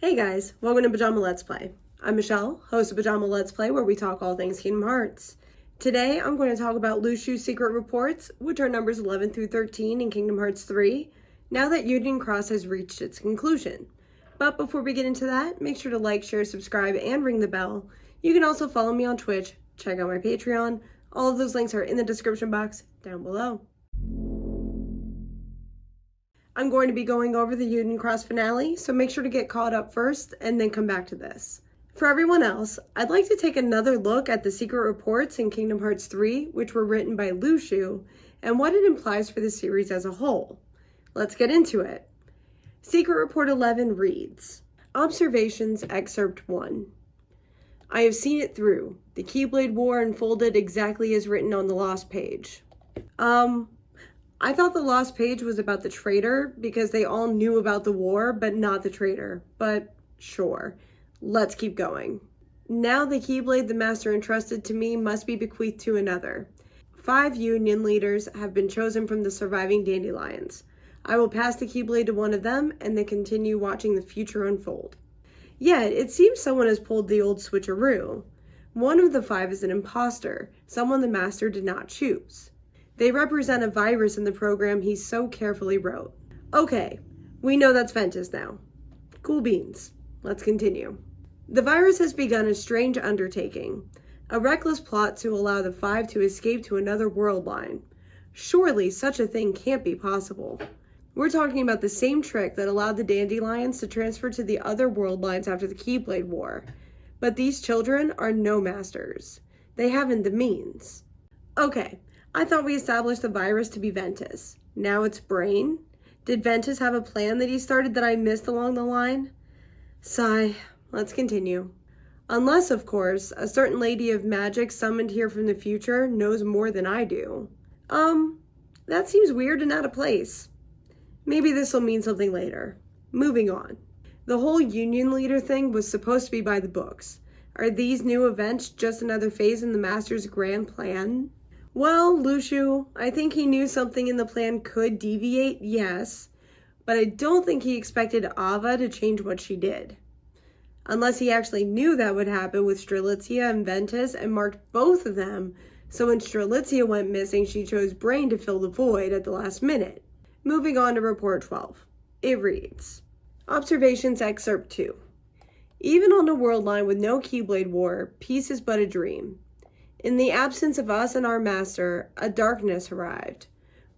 Hey guys, welcome to Pajama Let's Play. I'm Michelle, host of Pajama Let's Play, where we talk all things Kingdom Hearts. Today, I'm going to talk about Luxu's secret reports, which are numbers 11 through 13 in Kingdom Hearts 3, now that Union Cross has reached its conclusion. But before we get into that, make sure to like, share, subscribe, and ring the bell. You can also follow me on Twitch, check out my Patreon. All of those links are in the description box down below. I'm going to be going over the Union Cross finale, so make sure to get caught up first and then come back to this. For everyone else, I'd like to take another look at the secret reports in Kingdom Hearts 3, which were written by Luxu, and what it implies for the series as a whole. Let's get into it. Secret Report 11 reads, Observations Excerpt 1. I have seen it through. The Keyblade War unfolded exactly as written on the Lost page. I thought the Lost page was about the traitor because they all knew about the war, but not the traitor. But sure, let's keep going. Now the Keyblade the Master entrusted to me must be bequeathed to another. 5 Union leaders have been chosen from the surviving dandelions. I will pass the Keyblade to one of them and then continue watching the future unfold. Yet, it seems someone has pulled the old switcheroo. One of the 5 is an imposter, someone the Master did not choose. They represent a virus in the program he so carefully wrote. Okay, we know that's Ventus now. Cool beans. Let's continue. The virus has begun a strange undertaking, a reckless plot to allow the 5 to escape to another world line. Surely such a thing can't be possible. We're talking about the same trick that allowed the dandelions to transfer to the other world lines after the Keyblade War. But these children are no masters. They haven't the means. Okay. I thought we established the virus to be Ventus. Now it's Brain? Did Ventus have a plan that he started that I missed along the line? Sigh. Let's continue. Unless, of course, a certain lady of magic summoned here from the future knows more than I do. That seems weird and out of place. Maybe this will mean something later. Moving on. The whole Union Leader thing was supposed to be by the books. Are these new events just another phase in the Master's grand plan? Well, Luxu, I think he knew something in the plan could deviate, yes, but I don't think he expected Ava to change what she did. Unless he actually knew that would happen with Strelitzia and Ventus and marked both of them, so when Strelitzia went missing, she chose Brain to fill the void at the last minute. Moving on to Report 12. It reads, Observations Excerpt 2. Even on a world line with no Keyblade War, peace is but a dream. In the absence of us and our master, a darkness arrived,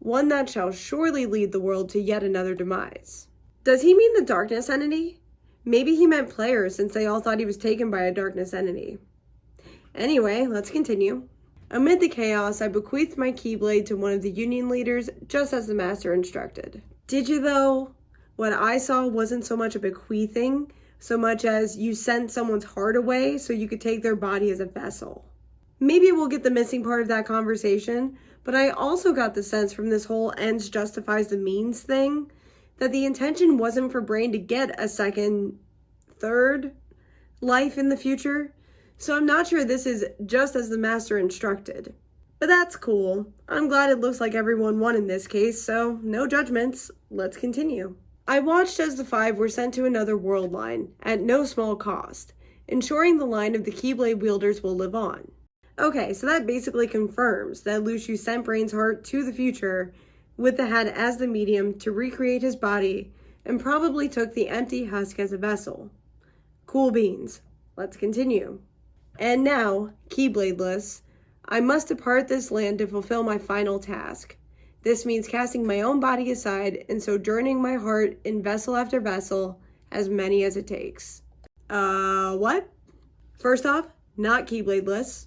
one that shall surely lead the world to yet another demise. Does he mean the darkness entity? Maybe he meant players since they all thought he was taken by a darkness entity. Anyway, let's continue. Amid the chaos, I bequeathed my Keyblade to one of the Union leaders just as the master instructed. Did you though? What I saw wasn't so much a bequeathing, so much as you sent someone's heart away so you could take their body as a vessel. Maybe we'll get the missing part of that conversation, but I also got the sense from this whole ends justifies the means thing that the intention wasn't for Brain to get a second, third life in the future. So I'm not sure this is just as the master instructed. But that's cool. I'm glad it looks like everyone won in this case, so no judgments. Let's continue. I watched as the 5 were sent to another world line, at no small cost, ensuring the line of the Keyblade wielders will live on. Okay, so that basically confirms that Luxu sent Brain's heart to the future with the head as the medium to recreate his body and probably took the empty husk as a vessel. Cool beans. Let's continue. And now, Keybladeless, I must depart this land to fulfill my final task. This means casting my own body aside and sojourning my heart in vessel after vessel, as many as it takes. What? First off, not Keybladeless.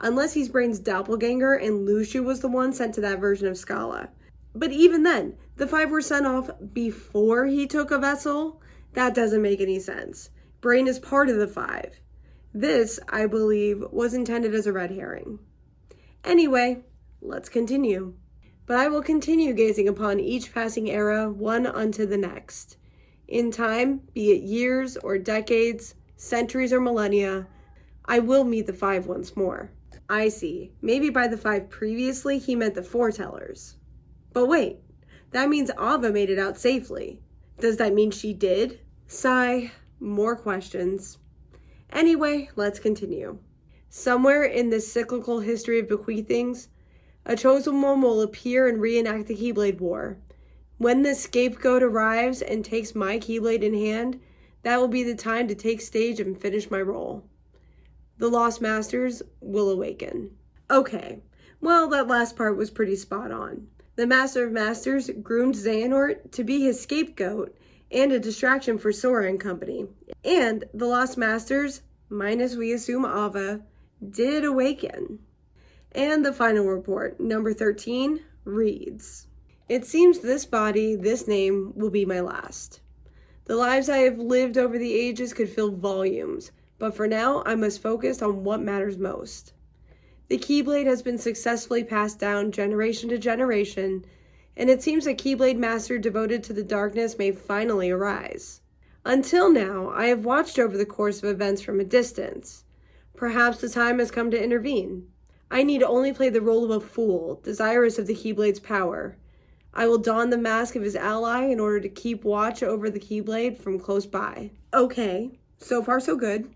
Unless he's Brain's doppelganger and Luxu was the one sent to that version of Scala. But even then, the 5 were sent off before he took a vessel? That doesn't make any sense. Brain is part of the 5. This, I believe, was intended as a red herring. Anyway, let's continue. But I will continue gazing upon each passing era, one unto the next. In time, be it years or decades, centuries or millennia, I will meet the 5 once more. I see. Maybe by the 5 previously, he meant the foretellers. But wait, that means Ava made it out safely. Does that mean she did? Sigh. more questions. Anyway, let's continue. Somewhere in this cyclical history of bequeathings, a chosen one will appear and reenact the Keyblade War. When this scapegoat arrives and takes my Keyblade in hand, that will be the time to take stage and finish my role. The Lost Masters will awaken. Okay, well, that last part was pretty spot on. The Master of Masters groomed Xehanort to be his scapegoat and a distraction for Sora and company. And the Lost Masters, minus we assume Ava, did awaken. And the final report, number 13, reads, "It seems this body, this name, will be my last. The lives I have lived over the ages could fill volumes, but for now I must focus on what matters most. The Keyblade has been successfully passed down generation to generation, and it seems a Keyblade master devoted to the darkness may finally arise. Until now, I have watched over the course of events from a distance. Perhaps the time has come to intervene. I need only play the role of a fool, desirous of the Keyblade's power. I will don the mask of his ally in order to keep watch over the Keyblade from close by." Okay, so far so good.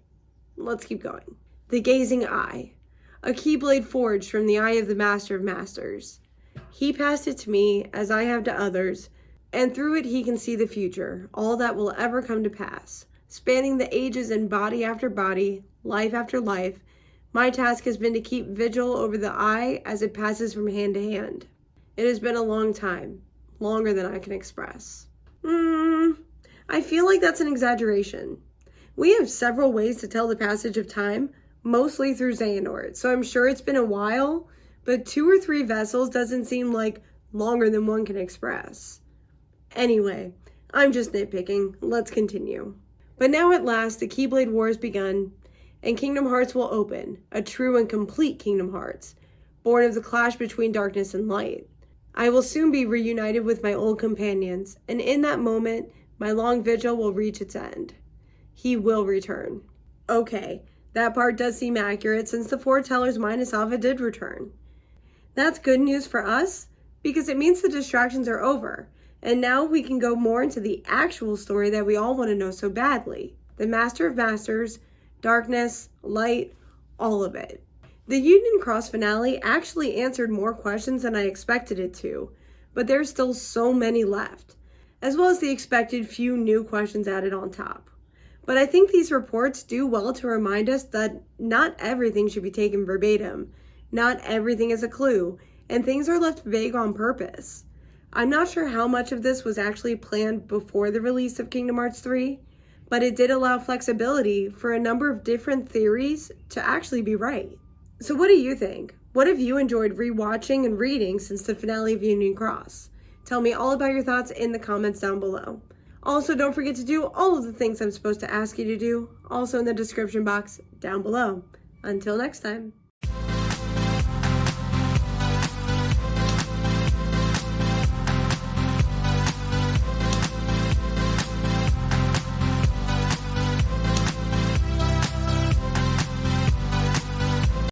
Let's keep going. The Gazing Eye. A Keyblade forged from the eye of the Master of Masters. He passed it to me, as I have to others, and through it he can see the future, all that will ever come to pass. Spanning the ages and body after body, life after life, my task has been to keep vigil over the eye as it passes from hand to hand. It has been a long time, longer than I can express. I feel like that's an exaggeration. We have several ways to tell the passage of time, mostly through Xehanort, so I'm sure it's been a while, but 2 or 3 vessels doesn't seem like longer than one can express. Anyway, I'm just nitpicking. Let's continue. But now at last, the Keyblade War has begun, and Kingdom Hearts will open, a true and complete Kingdom Hearts, born of the clash between darkness and light. I will soon be reunited with my old companions, and in that moment, my long vigil will reach its end. He will return. Okay, that part does seem accurate since the foretellers minus Ava did return. That's good news for us because it means the distractions are over, and now we can go more into the actual story that we all want to know so badly. The Master of Masters, darkness, light, all of it. The Union Cross finale actually answered more questions than I expected it to, but there's still so many left, as well as the expected few new questions added on top. But I think these reports do well to remind us that not everything should be taken verbatim, not everything is a clue, and things are left vague on purpose. I'm not sure how much of this was actually planned before the release of Kingdom Hearts 3, but it did allow flexibility for a number of different theories to actually be right. So what do you think? What have you enjoyed rewatching and reading since the finale of Union Cross? Tell me all about your thoughts in the comments down below. Also, don't forget to do all of the things I'm supposed to ask you to do, also in the description box down below. Until next time.